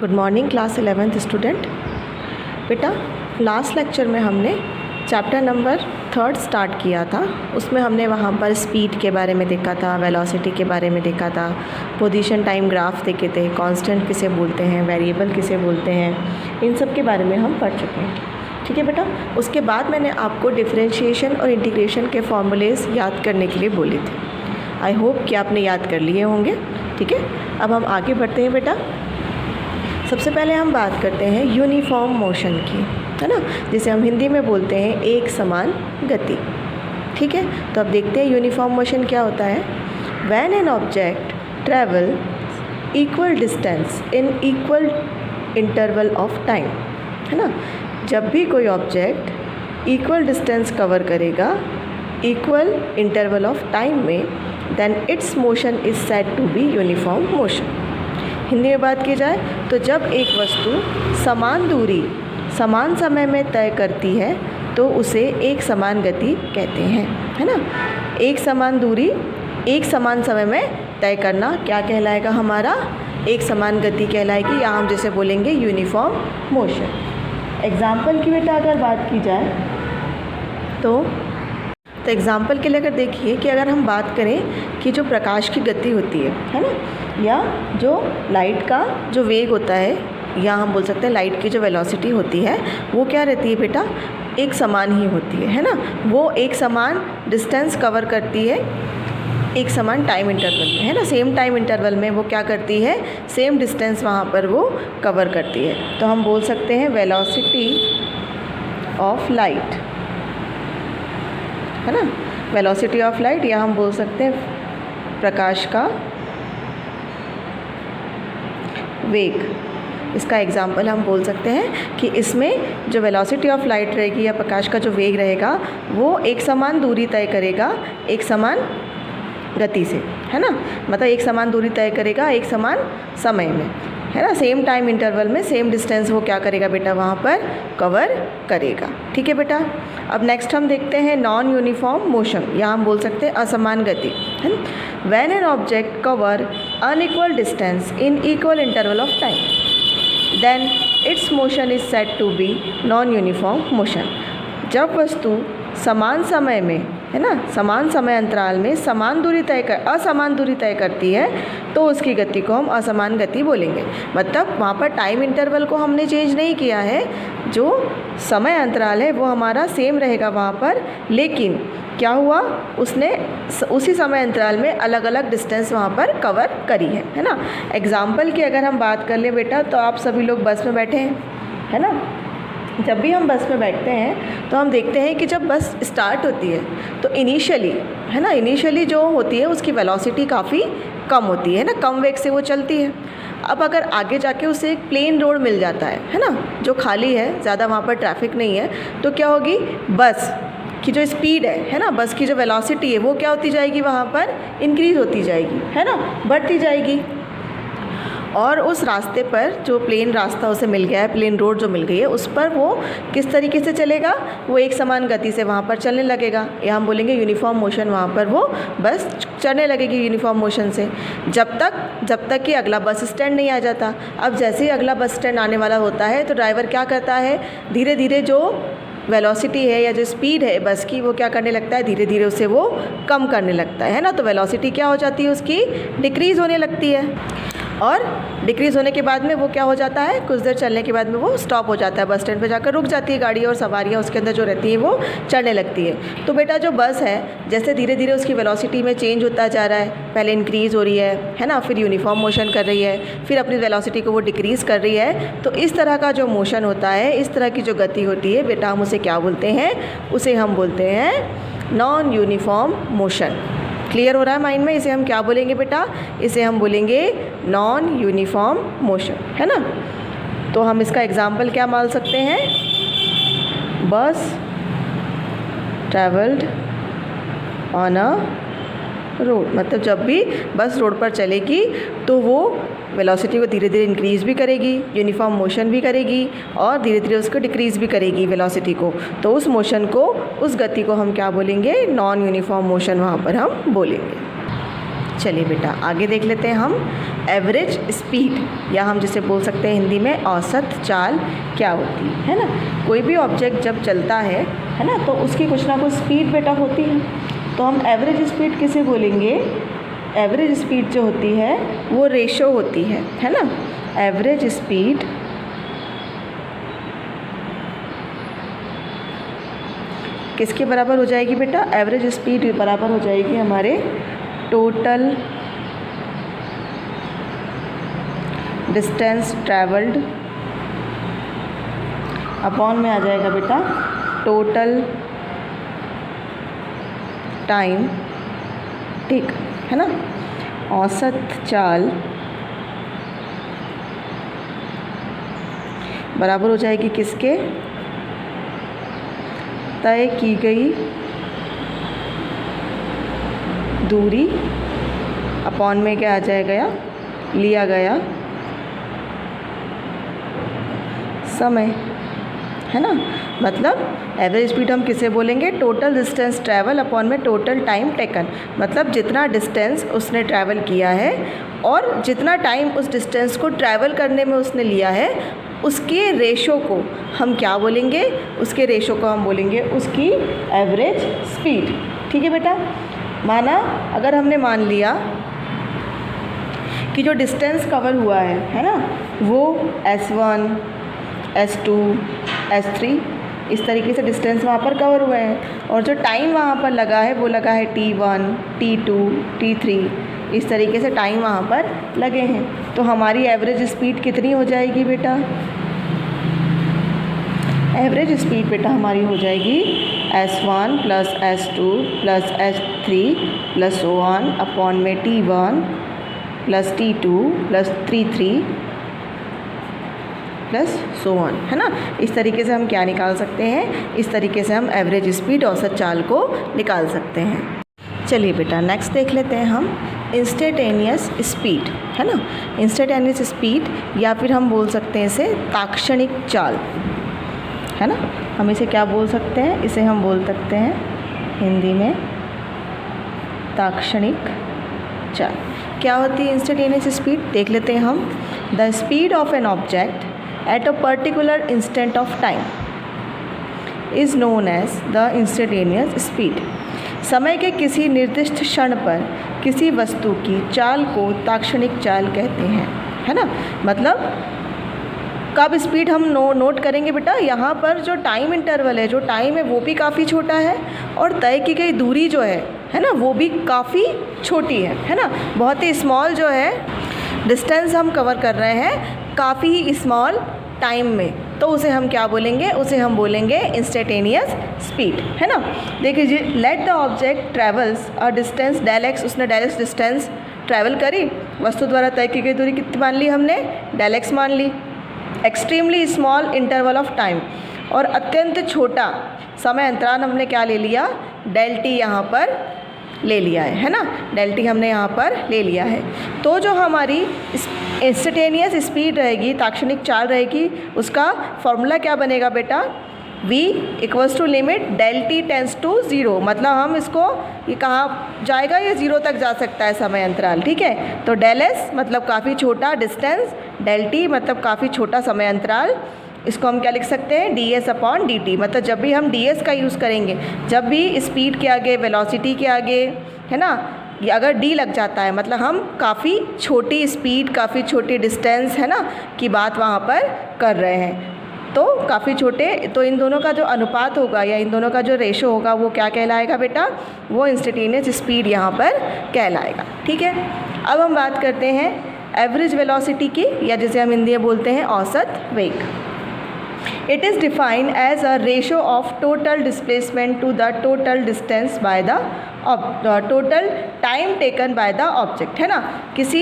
Good morning class 11th student. बेटा last lecture में हमने चैप्टर नंबर 3 स्टार्ट किया था। उसमें हमने वहाँ पर स्पीड के बारे में देखा था, वेलोसिटी के बारे में देखा था, पोजीशन टाइम ग्राफ देखे थे, कांस्टेंट किसे बोलते हैं, वेरिएबल किसे बोलते हैं, इन सब के बारे में हम पढ़ चुके हैं। ठीक है बेटा। उसके बाद मैंने आपको डिफरेंशिएशन और इंटीग्रेशन के फॉर्मूलेज याद करने के लिए बोले थे। आई होप कि आपने याद कर लिए होंगे। ठीक है, अब हम आगे बढ़ते हैं बेटा। सबसे पहले हम बात करते हैं यूनिफॉर्म मोशन की, है ना, जिसे हम हिंदी में बोलते हैं एक समान गति। ठीक है, तो अब देखते हैं यूनिफॉर्म मोशन क्या होता है। When an object travel equal distance in equal interval of time, है ना, जब भी कोई ऑब्जेक्ट इक्वल डिस्टेंस कवर करेगा इक्वल इंटरवल ऑफ टाइम में, then it's motion is said to be uniform motion. Hindi में बात की जाए तो जब एक वस्तु समान दूरी समान समय में तय करती है तो उसे एक समान गति कहते हैं, है ना। एक समान दूरी एक समान समय में तय करना क्या कहलाएगा, हमारा एक समान गति कहलाएगी, या हम जैसे बोलेंगे यूनिफॉर्म मोशन। एग्जाम्पल की बेटा अगर बात की जाए तो एग्जाम्पल के लिए अगर देखिए कि अगर हम बात करें कि जो प्रकाश की गति होती है ना, या जो लाइट का जो वेग होता है, या हम बोल सकते हैं लाइट की जो वेलोसिटी होती है, वो क्या रहती है बेटा, एक समान ही होती है ना। वो एक समान डिस्टेंस कवर करती है एक समान टाइम इंटरवल में, है ना। सेम टाइम इंटरवल में वो क्या करती है, सेम डिस्टेंस वहाँ पर वो कवर करती है। तो हम बोल सकते हैं वेलोसिटी ऑफ लाइट, है ना, वेलोसिटी ऑफ लाइट, या हम बोल सकते हैं प्रकाश का वेग। इसका एग्जाम्पल हम बोल सकते हैं कि इसमें जो वेलोसिटी ऑफ लाइट रहेगी या प्रकाश का जो वेग रहेगा वो एक समान दूरी तय करेगा एक समान गति से, है ना, मतलब एक समान दूरी तय करेगा एक समान समय में, है ना, सेम टाइम इंटरवल में सेम डिस्टेंस वो क्या करेगा बेटा, वहाँ पर कवर करेगा। ठीक है बेटा। अब नेक्स्ट हम देखते हैं नॉन यूनिफॉर्म मोशन, या हम बोल सकते हैं असमान गति, है ना। When an object cover unequal distance in equal interval of time, then it's motion is said to be non uniform motion. जब वस्तु समान समय में, है ना, समान समय अंतराल में असमान दूरी तय करती है तो उसकी गति को हम असमान गति बोलेंगे। मतलब वहाँ पर टाइम इंटरवल को हमने चेंज नहीं किया है, जो समय अंतराल है वो हमारा सेम रहेगा वहाँ पर, लेकिन क्या हुआ, उसने उसी समय अंतराल में अलग अलग डिस्टेंस वहाँ पर कवर करी है ना। एग्जाम्पल की अगर हम बात कर लें बेटा, तो आप सभी लोग बस में बैठे हैं, है ना। जब भी हम बस में बैठते हैं तो हम देखते हैं कि जब बस स्टार्ट होती है तो इनिशियली, है ना, इनिशियली जो होती है उसकी वेलोसिटी काफ़ी कम होती है ना, कम वेग से वो चलती है। अब अगर आगे जाके उसे एक प्लेन रोड मिल जाता है ना, जो खाली है, ज़्यादा वहाँ पर ट्रैफिक नहीं है, तो क्या होगी, बस की जो स्पीड है ना, बस की जो वेलोसिटी है वो क्या होती जाएगी, वहाँ पर इंक्रीज़ होती जाएगी, है ना, बढ़ती जाएगी। और उस रास्ते पर जो प्लेन रास्ता उसे मिल गया है, प्लेन रोड जो मिल गई है, उस पर वो किस तरीके से चलेगा, वो एक समान गति से वहाँ पर चलने लगेगा, या हम बोलेंगे यूनिफॉर्म मोशन। वहाँ पर वो बस चलने लगेगी यूनिफॉर्म मोशन से जब तक कि अगला बस स्टैंड नहीं आ जाता। अब जैसे ही अगला बस स्टैंड आने वाला होता है तो ड्राइवर क्या करता है, धीरे धीरे जो वेलोसिटी है या जो स्पीड है बस की, वो क्या करने लगता है, धीरे धीरे उसे वो कम करने लगता है ना। तो वेलोसिटी क्या हो जाती है, उसकी डिक्रीज़ होने लगती है, और डिक्रीज़ होने के बाद में वो क्या हो जाता है, कुछ देर चलने के बाद में वो स्टॉप हो जाता है, बस स्टैंड पे जाकर रुक जाती है गाड़ी, और सवारियाँ उसके अंदर जो रहती हैं वो चढ़ने लगती है। तो बेटा जो बस है, जैसे धीरे धीरे उसकी वेलोसिटी में चेंज होता जा रहा है, पहले इंक्रीज़ हो रही है ना, फिर यूनिफॉर्म मोशन कर रही है, फिर अपनी वेलोसिटी को वो डिक्रीज़ कर रही है। तो इस तरह का जो मोशन होता है, इस तरह की जो गति होती है बेटा, हम उसे क्या बोलते हैं, उसे हम बोलते हैं नॉन यूनिफॉर्म मोशन। क्लियर हो रहा है माइंड में, इसे हम क्या बोलेंगे बेटा, इसे हम बोलेंगे नॉन यूनिफॉर्म मोशन, है ना। तो हम इसका एग्जाम्पल क्या मान सकते हैं, बस ट्रैवल्ड ऑन अ रोड, मतलब जब भी बस रोड पर चलेगी तो वो वेलोसिटी को धीरे धीरे इंक्रीज़ भी करेगी, यूनिफॉर्म मोशन भी करेगी, और धीरे धीरे उसको डिक्रीज़ भी करेगी वेलोसिटी को। तो उस मोशन को, उस गति को हम क्या बोलेंगे, नॉन यूनिफॉर्म मोशन वहाँ पर हम बोलेंगे। चलिए बेटा आगे देख लेते हैं हम एवरेज स्पीड, या हम जिसे बोल सकते हैं हिंदी में औसत चाल क्या होती है ना। कोई भी ऑब्जेक्ट जब चलता है ना, तो उसकी कुछ ना कुछ स्पीड बेटा होती है। तो हम एवरेज स्पीड किसे बोलेंगे? एवरेज स्पीड जो होती है वो रेशो होती है ना। एवरेज स्पीड किसके बराबर हो जाएगी बेटा? एवरेज स्पीड बराबर हो जाएगी हमारे टोटल डिस्टेंस ट्रैवल्ड अपॉन में आ जाएगा बेटा टोटल टाइम ठीक है ना। औसत चाल बराबर हो जाएगी किसके? तय की गई दूरी अपॉन में क्या आ जाएगा? लिया गया समय है ना। मतलब एवरेज स्पीड हम किसे बोलेंगे? टोटल डिस्टेंस ट्रैवल अपॉन में टोटल टाइम टेकन। मतलब जितना डिस्टेंस उसने ट्रैवल किया है और जितना टाइम उस डिस्टेंस को ट्रैवल करने में उसने लिया है, उसके रेशो को हम क्या बोलेंगे? उसके रेशो को हम बोलेंगे उसकी एवरेज स्पीड। ठीक है बेटा। माना अगर हमने मान लिया कि जो डिस्टेंस कवर हुआ है ना, वो S1, S2, S3 इस तरीके से डिस्टेंस वहाँ पर कवर हुए हैं, और जो टाइम वहाँ पर लगा है वो लगा है T1, T2, T3 इस तरीके से टाइम वहाँ पर लगे हैं। तो हमारी एवरेज स्पीड कितनी हो जाएगी बेटा? एवरेज स्पीड बेटा हमारी हो जाएगी S1 plus S2 plus S3 plus so on upon में T1 plus T2 plus T3 plus so on है ना। इस तरीके से हम क्या निकाल सकते हैं? इस तरीके से हम एवरेज स्पीड औसत चाल को निकाल सकते हैं। चलिए बेटा नेक्स्ट देख लेते हैं हम इंस्टेंटेनियस स्पीड है ना। इंस्टेंटेनियस स्पीड या फिर हम बोल सकते हैं इसे ताक्षणिक चाल है ना। हम इसे क्या बोल सकते हैं? इसे हम बोल सकते हैं हिंदी में ताक्षणिक चाल। क्या होती है इंस्टेंटेनियस स्पीड? देख लेते हैं हम। The speed of an object at a particular instant of time is known as the instantaneous speed. समय के किसी निर्दिष्ट क्षण पर किसी वस्तु की चाल को ताक्षणिक चाल कहते हैं है ना। मतलब कब स्पीड हम नोट करेंगे बेटा? यहाँ पर जो टाइम इंटरवल है, जो टाइम है वो भी काफ़ी छोटा है, और तय की गई दूरी जो है ना, वो भी काफ़ी छोटी है ना। बहुत ही स्मॉल जो है डिस्टेंस हम कवर कर रहे हैं काफ़ी ही स्मॉल टाइम में, तो उसे हम क्या बोलेंगे? उसे हम बोलेंगे इंस्टेंटेनियस स्पीड है ना। देखिए, let the object travels a distance del X, उसने डेल एक्स डिस्टेंस ट्रैवल करी, वस्तु द्वारा तय की गई दूरी कितनी मान ली हमने? डेल एक्स मान ली। Extremely small interval of time, और अत्यंत छोटा समय अंतराल हमने क्या ले लिया? डेल टी यहाँ पर ले लिया है ना। डेल टी हमने यहाँ पर ले लिया है। तो जो हमारी इंस्टेंटेनियस स्पीड रहेगी, ताक्षणिक चाल रहेगी, उसका फॉर्मूला क्या बनेगा बेटा? v equals to limit del T tends to 0। मतलब हम इसको, ये कहाँ जाएगा? ये 0 तक जा सकता है समय अंतराल। ठीक है। तो डेल एस मतलब काफ़ी छोटा डिस्टेंस, डेल टी मतलब काफ़ी छोटा समय अंतराल, इसको हम क्या लिख सकते हैं? D S upon D T. मतलब जब भी हम डी एस का यूज़ करेंगे, जब भी स्पीड के आगे, वेलोसिटी के आगे है ना, ये अगर डी लग जाता है, मतलब हम काफ़ी छोटी स्पीड, काफ़ी छोटी डिस्टेंस है ना की बात वहाँ पर कर रहे हैं। तो काफ़ी छोटे, तो इन दोनों का जो अनुपात होगा या इन दोनों का जो रेशो होगा वो क्या कहलाएगा बेटा? वो इंस्टेंटेनियस स्पीड यहाँ पर कहलाएगा। ठीक है। अब हम बात करते हैं एवरेज वेलोसिटी की, या जिसे हम हिंदी में बोलते हैं औसत वेग। It is defined as a ratio of total displacement to the total distance by the total time taken by the object है ना। किसी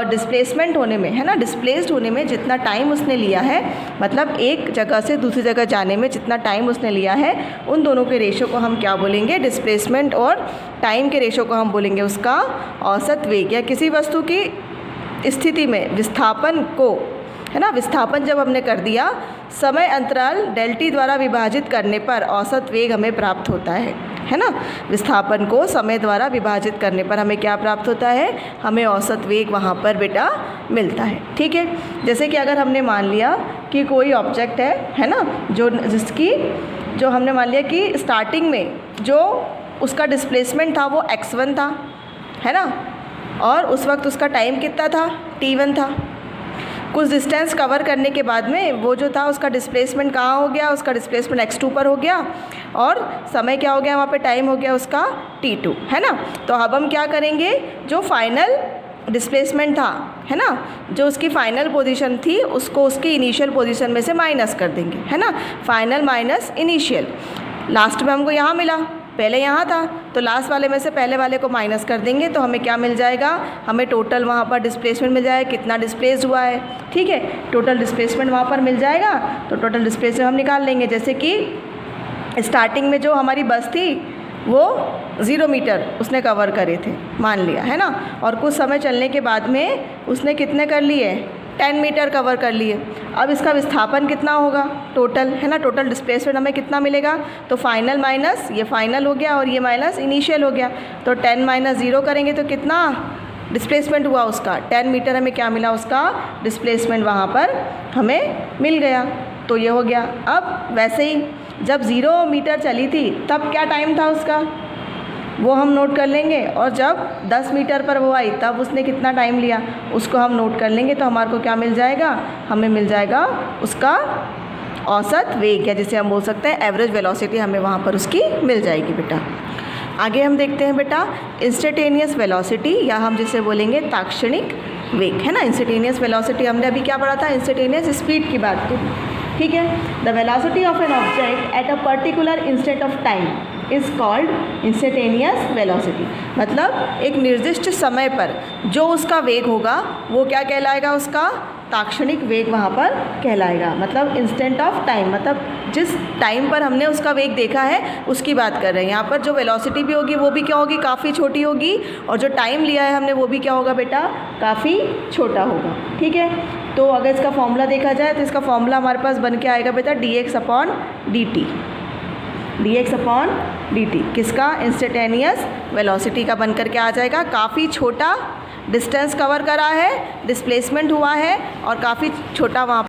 डिस्प्लेसमेंट होने में है ना, डिस्प्लेस्ड होने में जितना टाइम उसने लिया है, मतलब एक जगह से दूसरी जगह जाने में जितना टाइम उसने लिया है, उन दोनों के रेशो को हम क्या बोलेंगे? डिस्प्लेसमेंट और टाइम के रेशो को हम बोलेंगे उसका औसत वेग। या किसी वस्तु की स्थिति में विस्थापन को है ना। विस्थापन जब हमने कर दिया, समय अंतराल डेल्टी द्वारा विभाजित करने पर औसत वेग हमें प्राप्त होता है ना। विस्थापन को समय द्वारा विभाजित करने पर हमें क्या प्राप्त होता है, हमें औसत वेग वहाँ पर बेटा मिलता है। ठीक है, जैसे कि अगर हमने मान लिया कि कोई ऑब्जेक्ट है ना, जो हमने मान लिया कि स्टार्टिंग में जो उसका डिस्प्लेसमेंट था वो x1 था, है ना, और उस वक्त उसका टाइम कितना था, t1 था। कुछ डिस्टेंस कवर करने के बाद में वो जो था उसका डिस्प्लेसमेंट कहाँ हो गया, उसका डिस्प्लेसमेंट x2 पर हो गया और समय क्या हो गया वहाँ पे, टाइम हो गया उसका t2, है ना। तो अब हम क्या करेंगे, जो फाइनल डिस्प्लेसमेंट था, है ना, जो उसकी फाइनल पोजीशन थी उसको उसकी इनिशियल पोजीशन में से माइनस कर देंगे, है ना। फाइनल माइनस इनिशियल, लास्ट में हमको यहाँ मिला, पहले यहाँ था, तो लास्ट वाले में से पहले वाले को माइनस कर देंगे तो हमें क्या मिल जाएगा, हमें टोटल वहाँ पर डिस्प्लेसमेंट मिल जाएगा, कितना डिस्प्लेस्ड हुआ है। ठीक है, टोटल डिस्प्लेसमेंट वहाँ पर मिल जाएगा, तो टोटल डिस्प्लेसमेंट हम निकाल लेंगे। जैसे कि स्टार्टिंग में जो हमारी बस थी वो 0 मीटर उसने कवर करे थे, मान लिया, है ना, और कुछ समय चलने के बाद में उसने कितने कर लिए, 10 मीटर कवर कर लिए। अब इसका विस्थापन कितना होगा टोटल, है ना, टोटल डिस्प्लेसमेंट हमें कितना मिलेगा, तो फाइनल माइनस ये फाइनल हो गया और ये माइनस इनिशियल हो गया, तो 10 माइनस 0 करेंगे तो कितना डिस्प्लेसमेंट हुआ उसका, 10 मीटर हमें क्या मिला, उसका डिस्प्लेसमेंट वहाँ पर हमें मिल गया। तो ये हो गया। अब वैसे ही जब 0 मीटर चली थी तब क्या टाइम था उसका, वो हम नोट कर लेंगे, और जब 10 मीटर पर वो आई तब उसने कितना टाइम लिया उसको हम नोट कर लेंगे। तो हमारे को क्या मिल जाएगा, हमें मिल जाएगा उसका औसत वेग, या जिसे हम बोल सकते हैं एवरेज वेलोसिटी, हमें वहाँ पर उसकी मिल जाएगी बेटा। आगे हम देखते हैं बेटा इंस्टेंटेनियस वेलोसिटी, या हम जिसे बोलेंगे ताक्षणिक वेग, है ना। इंस्टेंटेनियस वेलोसिटी हमने अभी क्या पढ़ा था, इंस्टेंटेनियस स्पीड की बात की। ठीक है, the velocity of an object at a particular instant of time is called instantaneous velocity. मतलब एक निर्दिष्ट समय पर जो उसका वेग होगा वो क्या कहलाएगा, उसका ताक्षणिक वेग वहाँ पर कहलाएगा। मतलब इंस्टेंट ऑफ टाइम, मतलब जिस टाइम पर हमने उसका वेग देखा है उसकी बात कर रहे हैं। यहाँ पर जो वेलोसिटी भी होगी वो भी क्या होगी, काफ़ी छोटी होगी, और जो टाइम लिया है हमने वो भी क्या होगा बेटा, काफ़ी छोटा होगा। ठीक है, तो अगर इसका फॉर्मूला देखा जाए तो इसका फॉर्मूला हमारे पास बन के आएगा बेटा dx/dt, dx/dt किसका, इंस्टेंटेनियस वेलोसिटी का बन करके आ जाएगा। काफ़ी छोटा डिस्टेंस कवर करा है, डिस्प्लेसमेंट हुआ है और काफ़ी छोटा वहाँ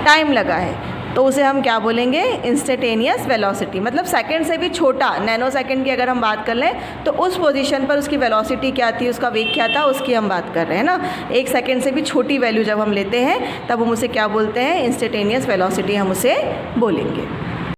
टाइम लगा है, तो उसे हम क्या बोलेंगे, इंस्टेंटेनियस वेलोसिटी। मतलब सेकंड से भी छोटा, नैनो सेकंड की अगर हम बात कर लें तो उस पोजीशन पर उसकी वेलोसिटी क्या थी, उसका वेग क्या था, उसकी हम बात कर रहे हैं ना। 1 सेकंड से भी छोटी वैल्यू जब हम लेते हैं तब हम उसे क्या बोलते हैं, इंस्टेंटेनियस वेलोसिटी हम उसे बोलेंगे।